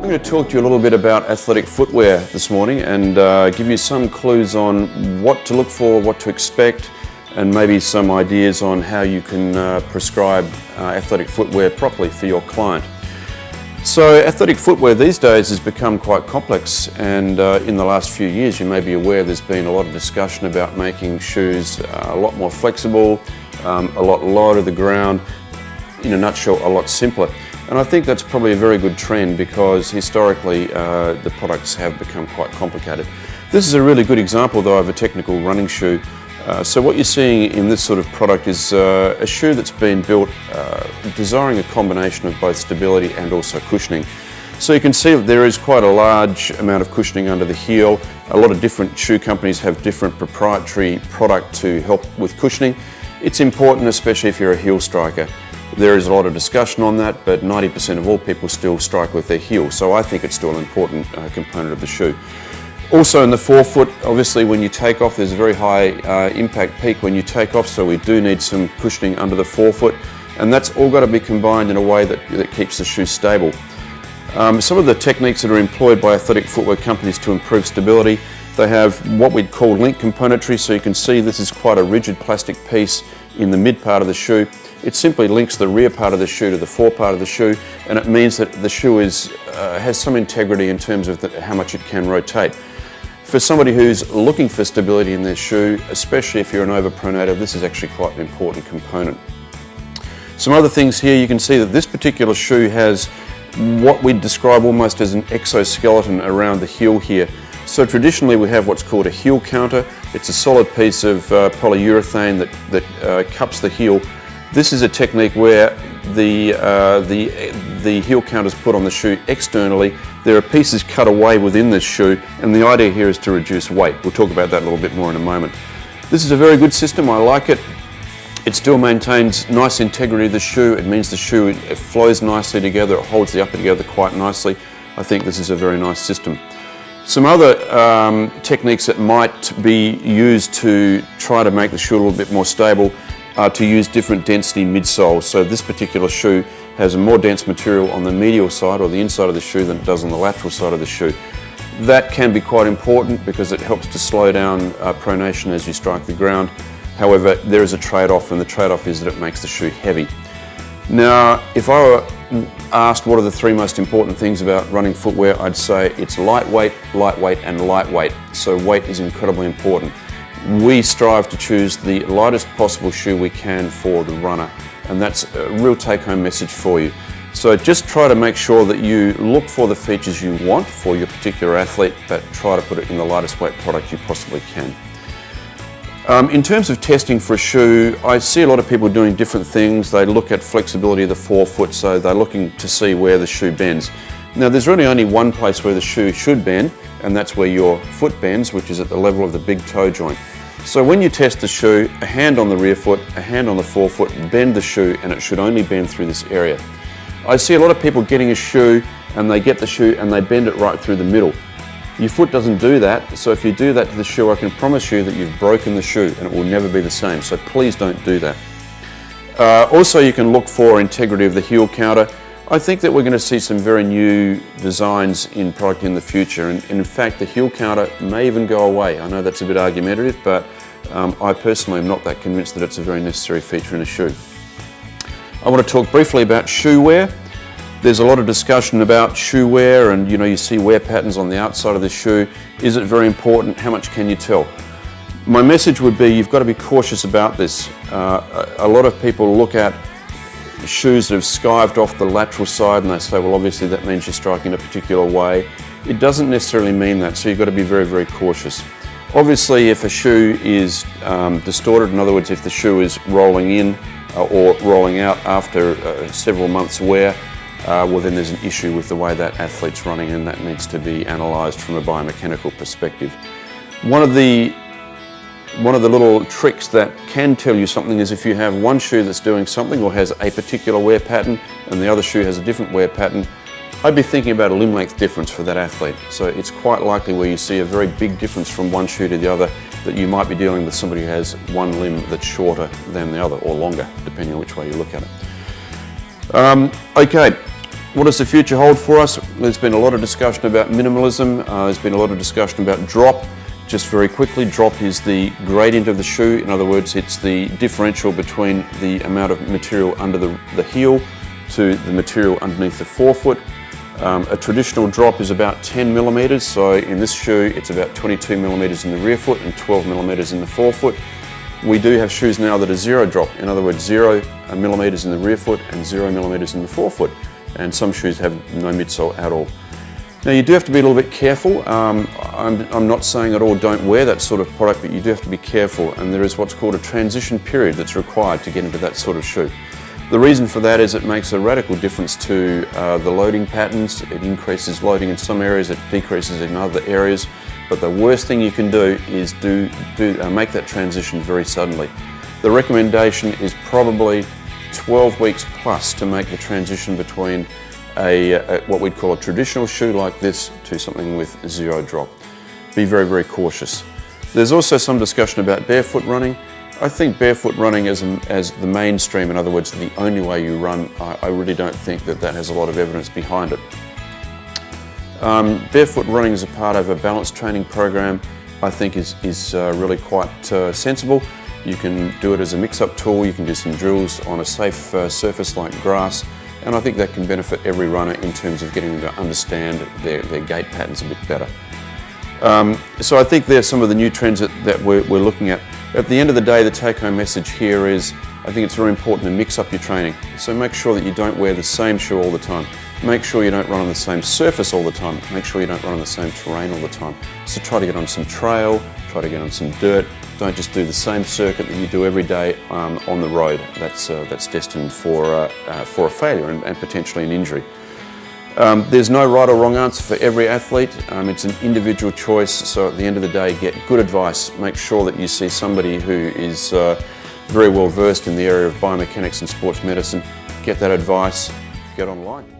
I'm going to talk to you a little bit about athletic footwear this morning and give you some clues on what to look for, what to expect, and maybe some ideas on how you can prescribe athletic footwear properly for your client. So athletic footwear these days has become quite complex, and in the last few years you may be aware there's been a lot of discussion about making shoes a lot more flexible, a lot lower to the ground, in a nutshell a lot simpler. And I think that's probably a very good trend because historically the products have become quite complicated. This is a really good example though of a technical running shoe. So what you're seeing in this sort of product is a shoe that's been built desiring a combination of both stability and also cushioning. So you can see that there is quite a large amount of cushioning under the heel. A lot of different shoe companies have different proprietary product to help with cushioning. It's important, especially if you're a heel striker. There is a lot of discussion on that, but 90% of all people still strike with their heel, so I think it's still an important component of the shoe. Also in the forefoot, obviously when you take off, there's a very high impact peak when you take off, so we do need some cushioning under the forefoot, and that's all got to be combined in a way that keeps the shoe stable. Some of the techniques that are employed by athletic footwear companies to improve stability, they have what we'd call link componentry, so you can see this is quite a rigid plastic piece in the mid part of the shoe. It simply links the rear part of the shoe to the fore part of the shoe, and it means that the shoe has some integrity in terms of how much it can rotate. For somebody who's looking for stability in their shoe, especially if you're an overpronator, this is actually quite an important component. Some other things here, you can see that this particular shoe has what we'd describe almost as an exoskeleton around the heel here. So traditionally we have what's called a heel counter. It's a solid piece of polyurethane that cups the heel. This is a technique where the heel counter is put on the shoe externally. There are pieces cut away within this shoe, and the idea here is to reduce weight. We'll talk about that a little bit more in a moment. This is a very good system, I like it. It still maintains nice integrity of the shoe. It means the shoe it flows nicely together, it holds the upper together quite nicely. I think this is a very nice system. Some other techniques that might be used to try to make the shoe a little bit more stable are to use different density midsoles. So this particular shoe has a more dense material on the medial side or the inside of the shoe than it does on the lateral side of the shoe. That can be quite important because it helps to slow down pronation as you strike the ground. However, there is a trade-off, and the trade-off is that it makes the shoe heavy. Now, if I were asked what are the three most important things about running footwear, I'd say it's lightweight, lightweight, and lightweight. So weight is incredibly important. We strive to choose the lightest possible shoe we can for the runner, and that's a real take-home message for you. So just try to make sure that you look for the features you want for your particular athlete, but try to put it in the lightest weight product you possibly can. In terms of testing for a shoe, I see a lot of people doing different things. They look at flexibility of the forefoot, so they're looking to see where the shoe bends. Now there's really only one place where the shoe should bend, and that's where your foot bends, which is at the level of the big toe joint. So when you test the shoe, a hand on the rear foot, a hand on the forefoot, bend the shoe, and it should only bend through this area. I see a lot of people getting a shoe, and they get the shoe and they bend it right through the middle. Your foot doesn't do that, so if you do that to the shoe, I can promise you that you've broken the shoe and it will never be the same, so please don't do that. Also, you can look for integrity of the heel counter. I think that we're going to see some very new designs in product in the future, and in fact the heel counter may even go away. I know that's a bit argumentative, but I personally am not that convinced that it's a very necessary feature in a shoe. I want to talk briefly about shoe wear. There's a lot of discussion about shoe wear, and you see wear patterns on the outside of the shoe. Is it very important? How much can you tell? My message would be you've got to be cautious about this. A lot of people look at shoes that have skived off the lateral side and they say, well, obviously that means you're striking a particular way. It doesn't necessarily mean that, so you've got to be very, very cautious. Obviously, if a shoe is distorted, in other words, if the shoe is rolling in or rolling out after several months' wear, well then there's an issue with the way that athlete's running, and that needs to be analysed from a biomechanical perspective. One of the little tricks that can tell you something is if you have one shoe that's doing something or has a particular wear pattern and the other shoe has a different wear pattern, I'd be thinking about a limb length difference for that athlete. So it's quite likely where you see a very big difference from one shoe to the other that you might be dealing with somebody who has one limb that's shorter than the other, or longer, depending on which way you look at it. Okay, What does the future hold for us? There's been a lot of discussion about minimalism. There's been a lot of discussion about drop. Just very quickly, drop is the gradient of the shoe. In other words, it's the differential between the amount of material under the heel to the material underneath the forefoot. A traditional drop is about 10 millimeters. So in this shoe, it's about 22 millimeters in the rear foot and 12 millimeters in the forefoot. We do have shoes now that are zero drop. In other words, 0 millimeters in the rear foot and 0 millimeters in the forefoot. And some shoes have no midsole at all. Now you do have to be a little bit careful. I'm not saying at all don't wear that sort of product, but you do have to be careful, and there is what's called a transition period that's required to get into that sort of shoe. The reason for that is it makes a radical difference to the loading patterns. It increases loading in some areas, it decreases in other areas, but the worst thing you can do is make that transition very suddenly. The recommendation is probably 12 weeks plus to make the transition between what we'd call a traditional shoe like this to something with zero drop. Be very, very cautious. There's also some discussion about barefoot running. I think barefoot running as the mainstream, in other words, the only way you run, I really don't think that has a lot of evidence behind it. Barefoot running as a part of a balance training program, I think is really quite sensible. You can do it as a mix-up tool, you can do some drills on a safe surface like grass, and I think that can benefit every runner in terms of getting them to understand their gait patterns a bit better. So I think there's some of the new trends that we're looking at. At the end of the day, the take-home message here is, I think it's very important to mix up your training. So make sure that you don't wear the same shoe all the time. Make sure you don't run on the same surface all the time. Make sure you don't run on the same terrain all the time. So try to get on some trail, try to get on some dirt. Don't just do the same circuit that you do every day on the road. That's destined for a failure and potentially an injury. There's no right or wrong answer for every athlete. It's an individual choice, so at the end of the day, get good advice. Make sure that you see somebody who is very well versed in the area of biomechanics and sports medicine. Get that advice, get online.